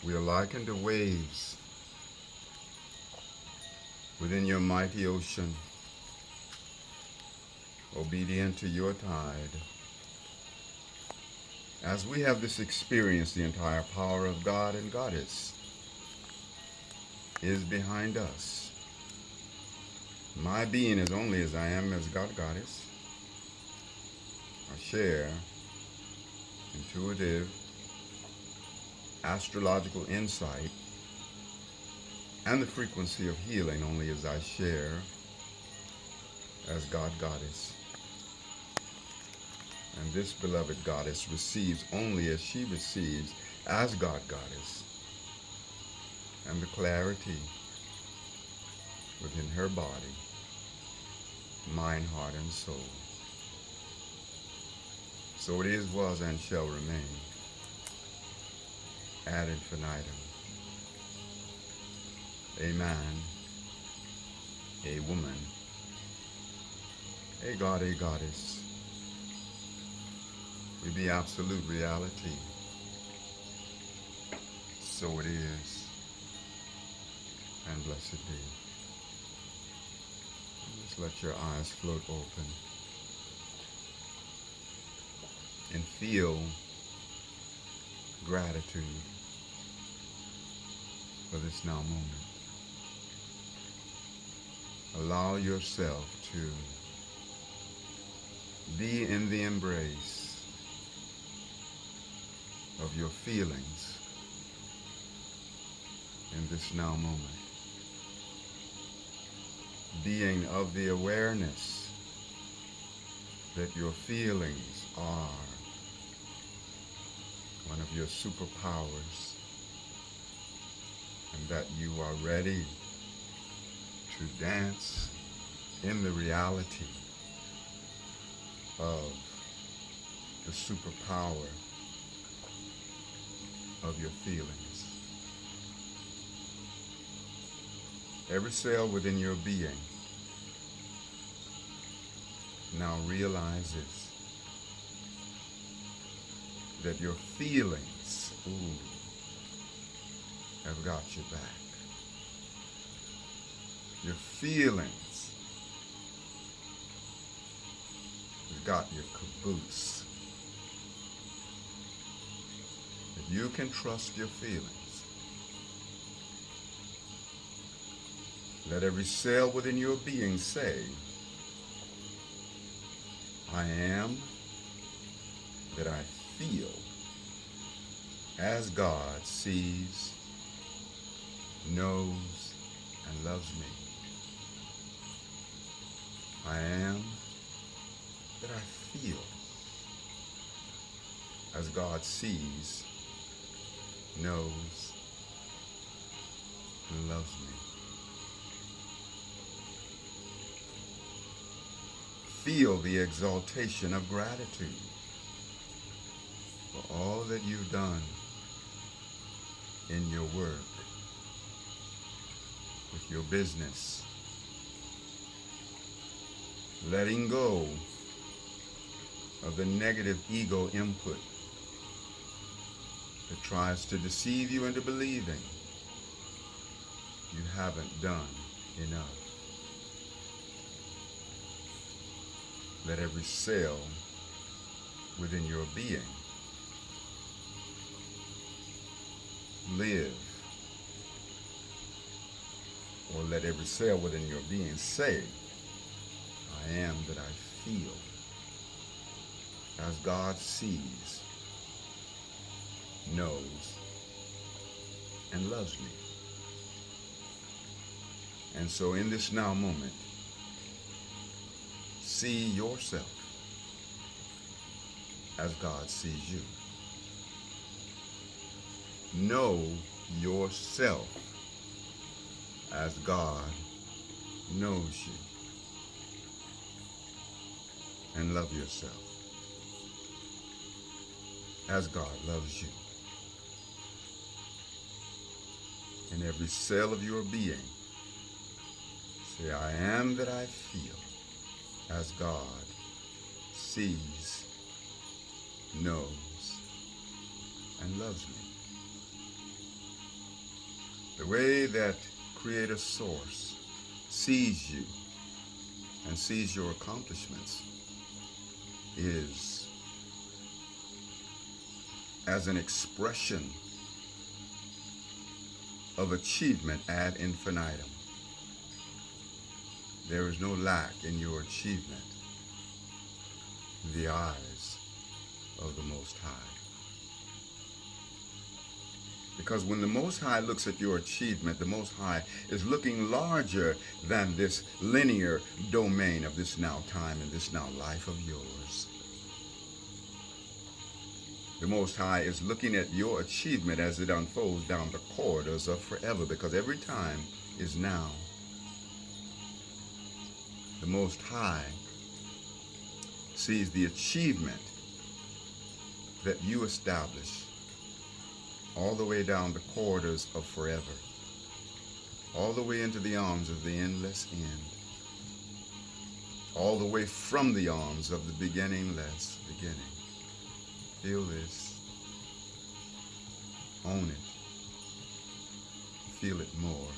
We are likened to waves within your mighty ocean, obedient to your tide. As we have this experience, the entire power of God and Goddess is behind us. My being is only as I am as God, Goddess. I share intuitive astrological insight and the frequency of healing only as I share as God, Goddess. And this beloved Goddess receives only as she receives as God, Goddess. And the clarity within her body, mind, heart, and soul. So it is, was, and shall remain ad infinitum. A man, a woman, a god, a goddess, with the absolute reality. So it is, and blessed be. Just let your eyes float open and feel gratitude for this now moment. Allow yourself to be in the embrace of your feelings in this now moment. Being of the awareness that your feelings are one of your superpowers and that you are ready to dance in the reality of the superpower of your feelings. Every cell within your being now realizes that your feelings, have got your back. Your feelings have got your caboose. That you can trust your feelings. Let every cell within your being say, I am that I feel as God sees, knows, and loves me. I am that I feel as God sees, knows, and loves me. Feel the exaltation of gratitude for all that you've done in your work, with your business, letting go of the negative ego input that tries to deceive you into believing you haven't done enough. Let every cell within your being live, or let every cell within your being say, I am that I feel as God sees, knows, and loves me. And so in this now moment, see yourself as God sees you. Know yourself as God knows you. And love yourself as God loves you. In every cell of your being, say, I am that I feel as God sees, knows, and loves me. The way that Creator Source sees you and sees your accomplishments is as an expression of achievement ad infinitum. There is no lack in your achievement in the eyes of the Most High. Because when the Most High looks at your achievement, the Most High is looking larger than this linear domain of this now time and this now life of yours. The Most High is looking at your achievement as it unfolds down the corridors of forever, because every time is now. The Most High sees the achievement that you establish all the way down the corridors of forever, all the way into the arms of the endless end, all the way from the arms of the beginningless beginning. Feel this. Own it. Feel it more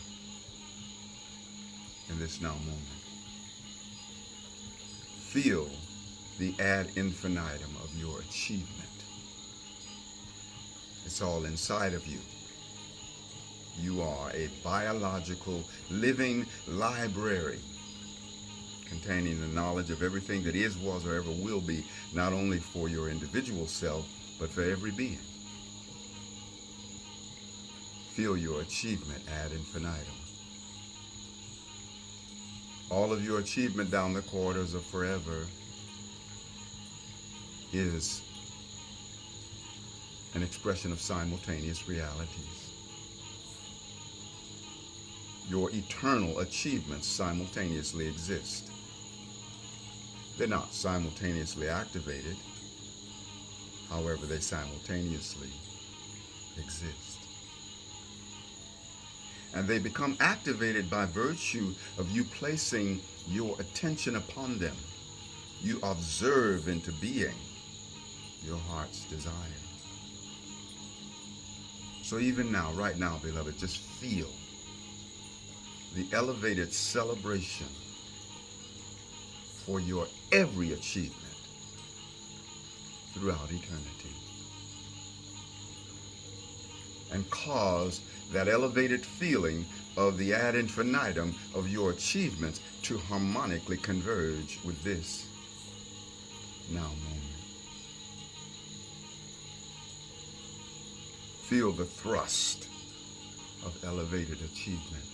in this now moment. Feel the ad infinitum of your achievement. It's all inside of you. You are a biological, living library containing the knowledge of everything that is, was, or ever will be, not only for your individual self, but for every being. Feel your achievement ad infinitum. All of your achievement down the corridors of forever is an expression of simultaneous realities. Your eternal achievements simultaneously exist. They're not simultaneously activated. However, they simultaneously exist. And they become activated by virtue of you placing your attention upon them. You observe into being your heart's desire. So even now, right now, beloved, just feel the elevated celebration for your every achievement throughout eternity. And cause that elevated feeling of the ad infinitum of your achievements to harmonically converge with this now moment. Feel the thrust of elevated achievement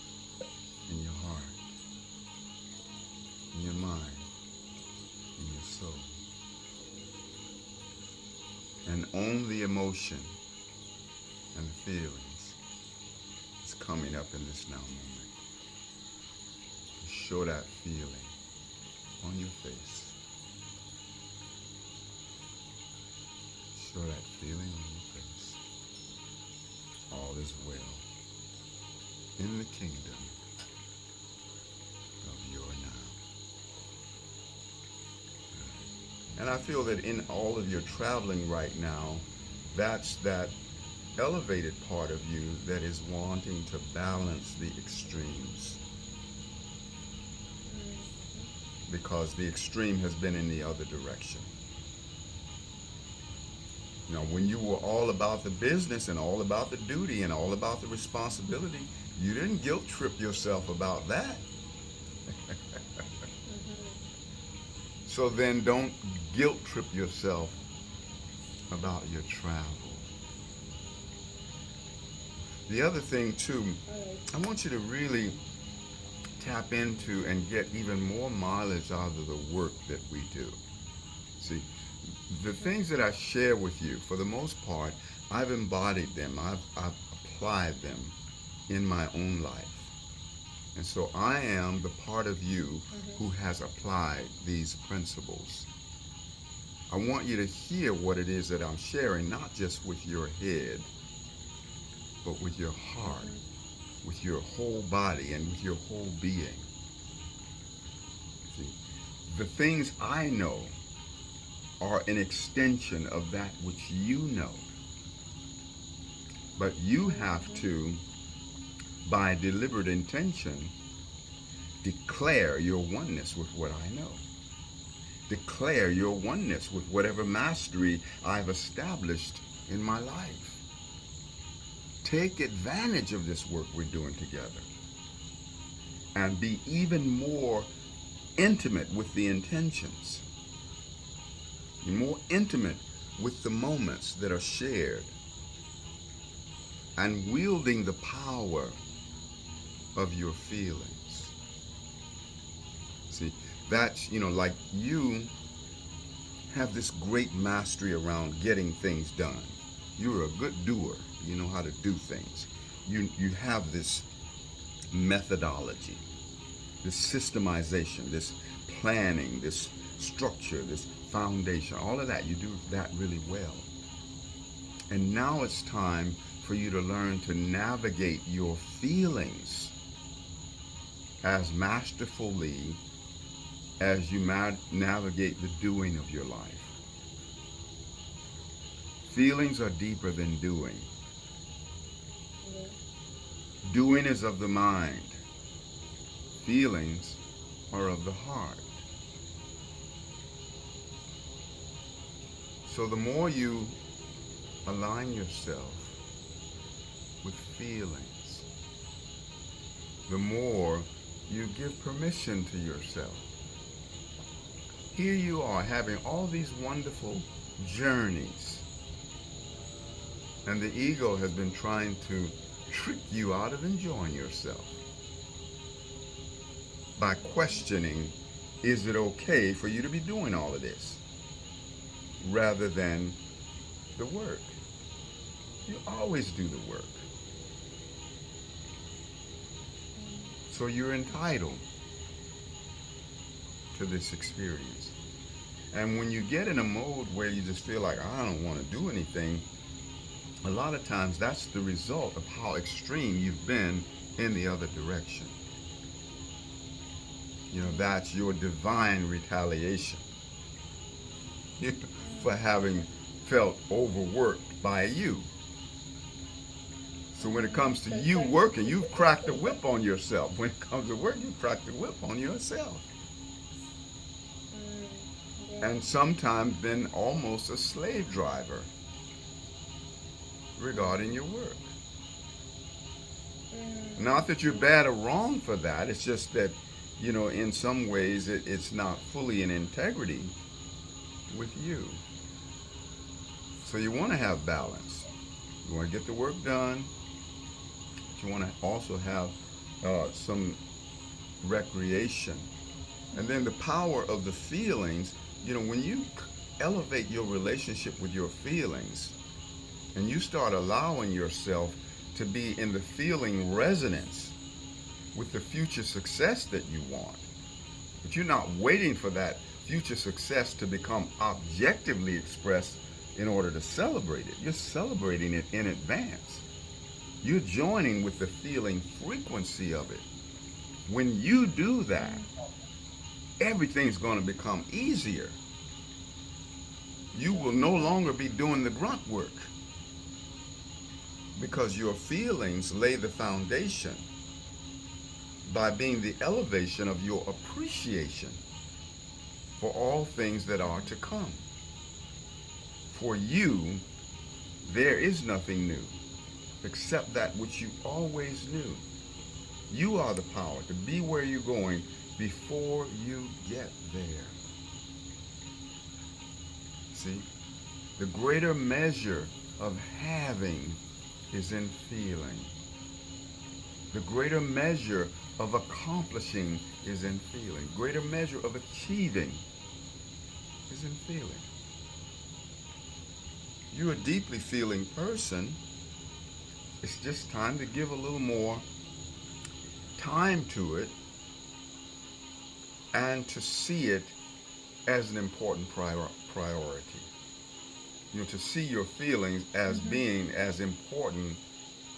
in your heart, in your mind, in your soul. And own the emotion and the feelings that's coming up in this now moment. Show that feeling on your face. Show that feeling on your face. All is well in the kingdom of your now. And I feel that in all of your traveling right now, that's that elevated part of you that is wanting to balance the extremes. Because the extreme has been in the other direction. You know, when you were all about the business and all about the duty and all about the responsibility, you didn't guilt trip yourself about that. So then don't guilt trip yourself about your travel. The other thing too, I want you to really tap into and get even more mileage out of the work that we do. See, the things that I share with you, for the most part, I've embodied them. I've applied them in my own life. And so I am the part of you who has applied these principles. I want you to hear what it is that I'm sharing, not just with your head, but with your heart, with your whole body, and with your whole being. See, the things I know are an extension of that which you know. But you have to by deliberate intention, declare your oneness with what I know. Declare your oneness with whatever mastery I've established in my life. Take advantage of this work we're doing together and be even more intimate with the intentions, more intimate with the moments that are shared, and wielding the power of your feelings. See, that's, like you have this great mastery around getting things done. You're a good doer. You know how to do things. You have this methodology, this systemization, this planning, this structure, this foundation, all of that. You do that really well. And now it's time for you to learn to navigate your feelings as masterfully as you navigate the doing of your life. Feelings are deeper than doing. Yeah. Doing is of the mind. Feelings are of the heart. So the more you align yourself with feelings, the more you give permission to yourself. Here you are having all these wonderful journeys, and the ego has been trying to trick you out of enjoying yourself by questioning, is it okay for you to be doing all of this, rather than the work. You always do the work. So you're entitled to this experience. And when you get in a mode where you just feel like, I don't want to do anything, a lot of times that's the result of how extreme you've been in the other direction. That's your divine retaliation for having felt overworked by you. So when it comes to you working, you've cracked the whip on yourself. When it comes to work, you've cracked the whip on yourself. And sometimes been almost a slave driver regarding your work. Not that you're bad or wrong for that. It's just that, in some ways it's not fully in integrity with you. So you want to have balance. You want to get the work done, but you want to also have some recreation. And then the power of the feelings, when you elevate your relationship with your feelings and you start allowing yourself to be in the feeling resonance with the future success that you want, but you're not waiting for that future success to become objectively expressed in order to celebrate it. You're celebrating it in advance. You're joining with the feeling frequency of it. When you do that, everything's going to become easier. You will no longer be doing the grunt work, because your feelings lay the foundation by being the elevation of your appreciation for all things that are to come. For you, there is nothing new except that which you always knew. You are the power to be where you're going before you get there. See, the greater measure of having is in feeling. The greater measure of accomplishing is in feeling. Greater measure of achieving is in feeling. You're a deeply feeling person. It's just time to give a little more time to it and to see it as an important priority. To see your feelings as being as important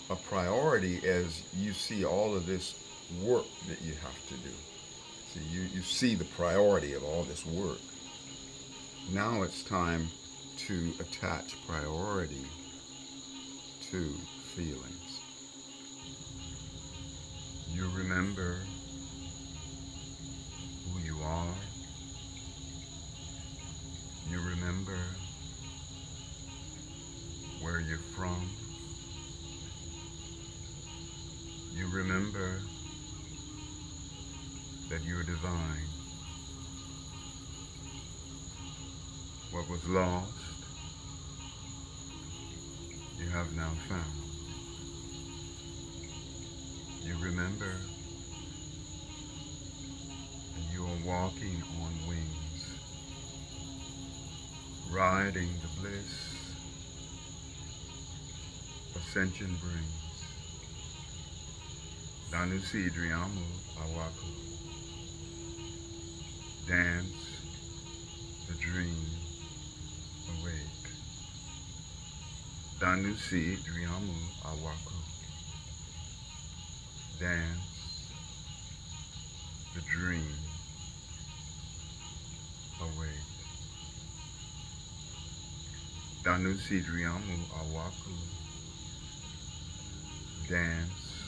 a priority as you see all of this work that you have to do. See, you see the priority of all this work. Now it's time to attach priority to feelings. remember who you are. You remember where you're from. You remember that you're divine. What was lost, you have now found. You remember that you are walking on wings, riding the bliss Ascension brings. Danu Sidriamu Awaku. Dance the dream awake. Danu Sidriamu Awaku. Dance the dream awake. Danu Sidriamu Awaku. Dance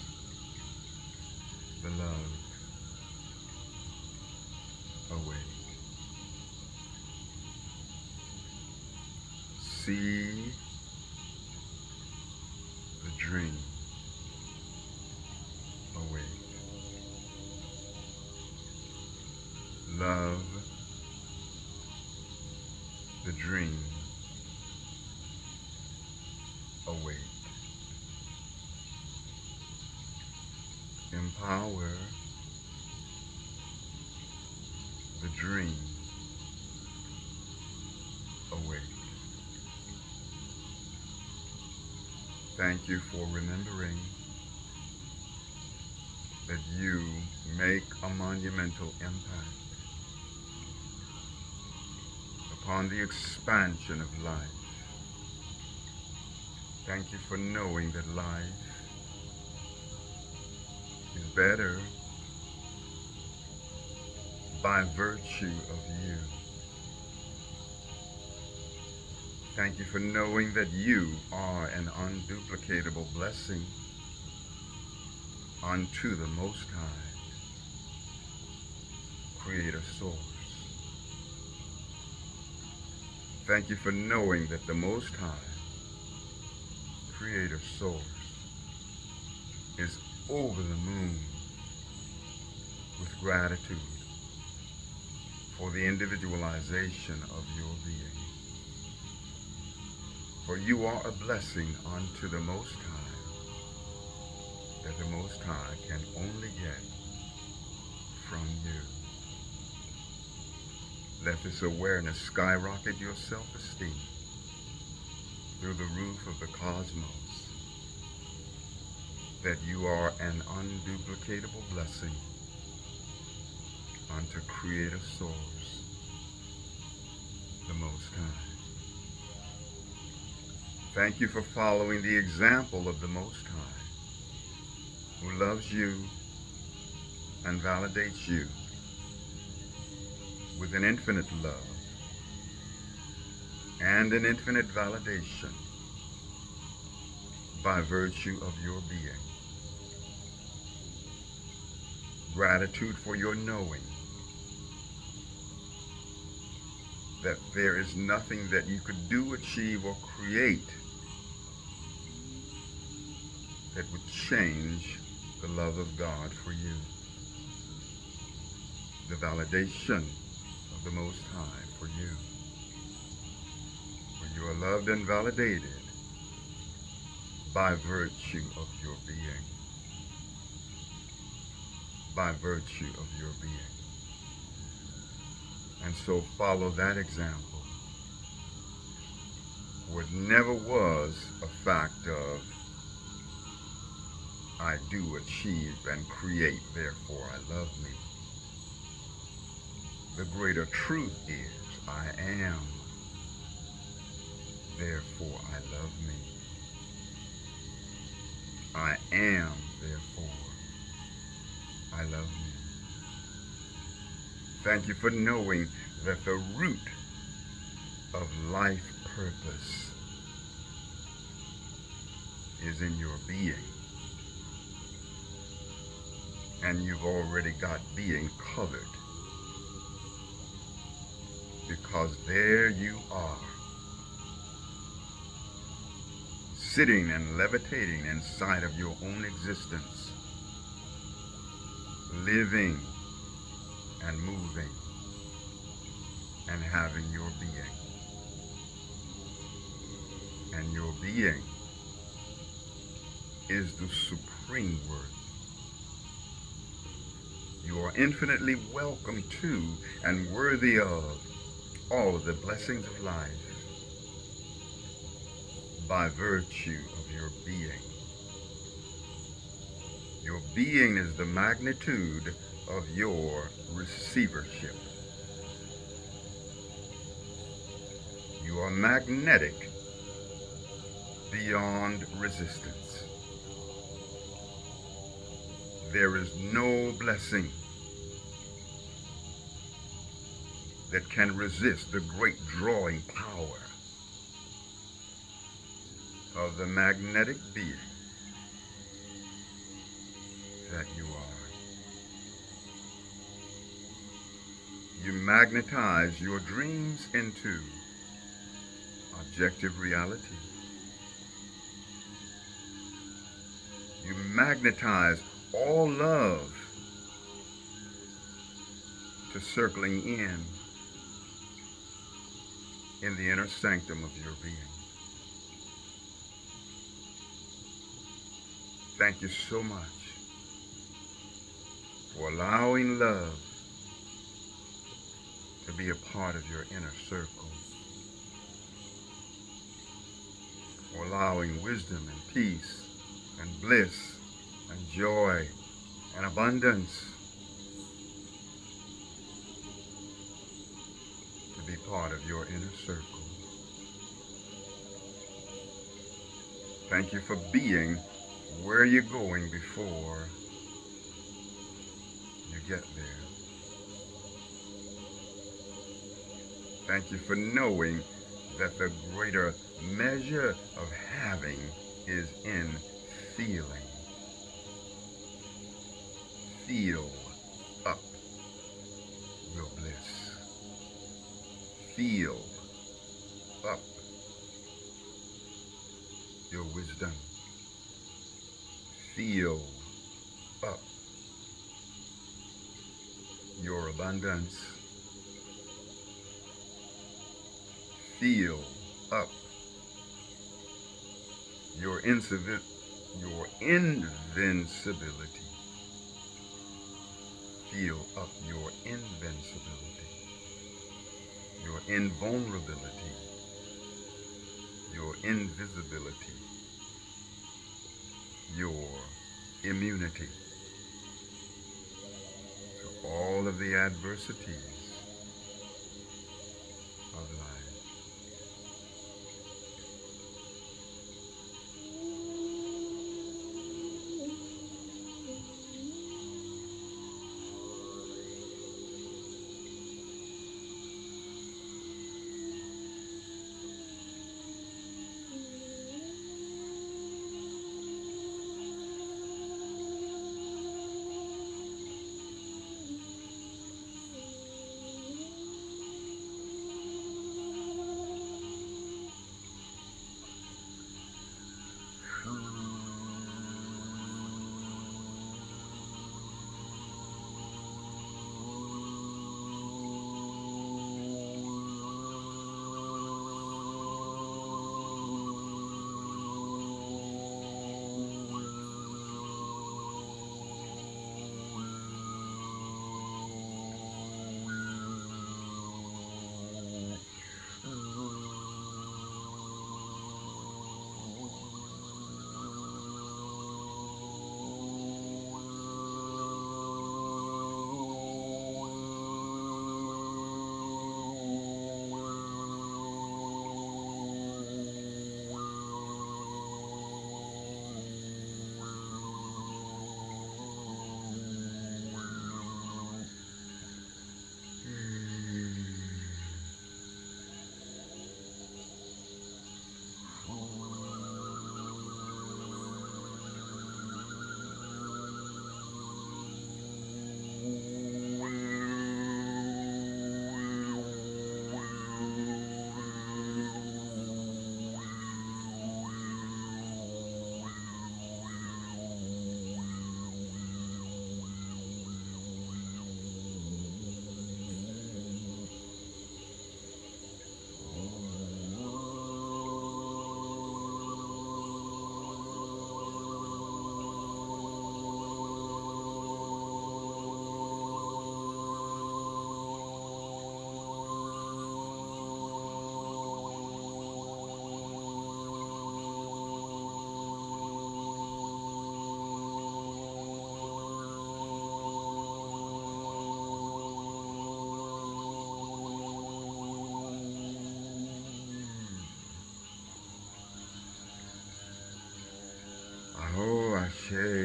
the love awake. See the dream awake. Love the dream awake. Empower the dream awake. Thank you for remembering that you make a monumental impact upon the expansion of life. Thank you for knowing that life is better by virtue of you. Thank you for knowing that you are an unduplicatable blessing unto the Most High, Creator Source. Thank you for knowing that the Most High, Creator Source, is over the moon with gratitude for the individualization of your being. For you are a blessing unto the Most High that the Most High can only get from you. Let this awareness skyrocket your self-esteem through the roof of the cosmos, that you are an unduplicatable blessing unto Creator Source, the Most High. Thank you for following the example of the Most High, who loves you and validates you with an infinite love and an infinite validation by virtue of your being. Gratitude for your knowing that there is nothing that you could do, achieve, or create that would change the love of God for you. The validation of the Most High for you. For you are loved and validated by virtue of your being. By virtue of your being. And so follow that example, where it never was a fact of I do, achieve, and create, therefore I love me. The greater truth is I am, therefore I love me. I am, therefore I love me. Thank you for knowing that the root of life purpose is in your being. and you've already got being covered, because there you are, sitting and levitating inside of your own existence, living and moving and having your being. And your being is the supreme worth. You are infinitely welcome to and worthy of all of the blessings of life by virtue of your being. Your being is the magnitude of your receivership. You are magnetic beyond resistance. There is no blessing that can resist the great drawing power of the magnetic being that you are. You magnetize your dreams into objective reality. You magnetize all love to circling in the inner sanctum of your being. Thank you so much for allowing love to be a part of your inner circle, for allowing wisdom and peace and bliss and joy and abundance to be part of your inner circle. Thank you for being where you're going before you get there. Thank you for knowing that the greater measure of having is in feeling. Feel up your bliss. Feel up your wisdom. Feel up your abundance. Feel up your invincibility. Feel up your invincibility, your invulnerability, your invisibility, your immunity to all of the adversities of life.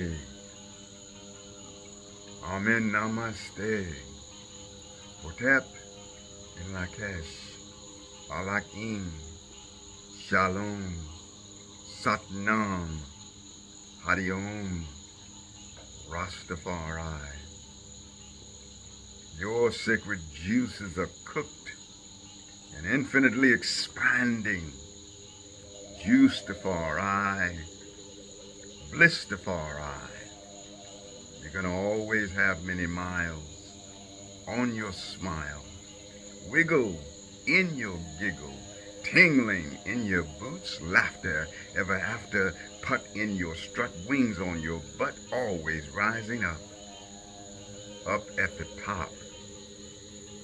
Namaste. Amen Namaste. Hotep in Lakesh. Alakim. Shalom. Satnam. Hariom. Rastafari. Your sacred juices are cooked and infinitely expanding. Juicefari. Blissfari. You're going to always have many miles on your smile. Wiggle in your giggle. Tingling in your boots. Laughter ever after. Putt in your strut. Wings on your butt. Always rising up. Up at the top.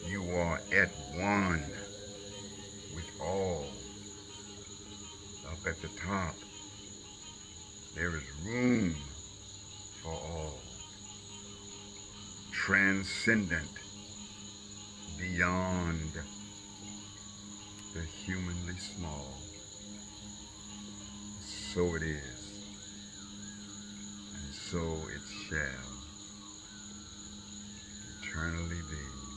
You are at one with all. Up at the top. There is room for all. Transcendent, beyond the humanly small. So it is, and so it shall eternally be.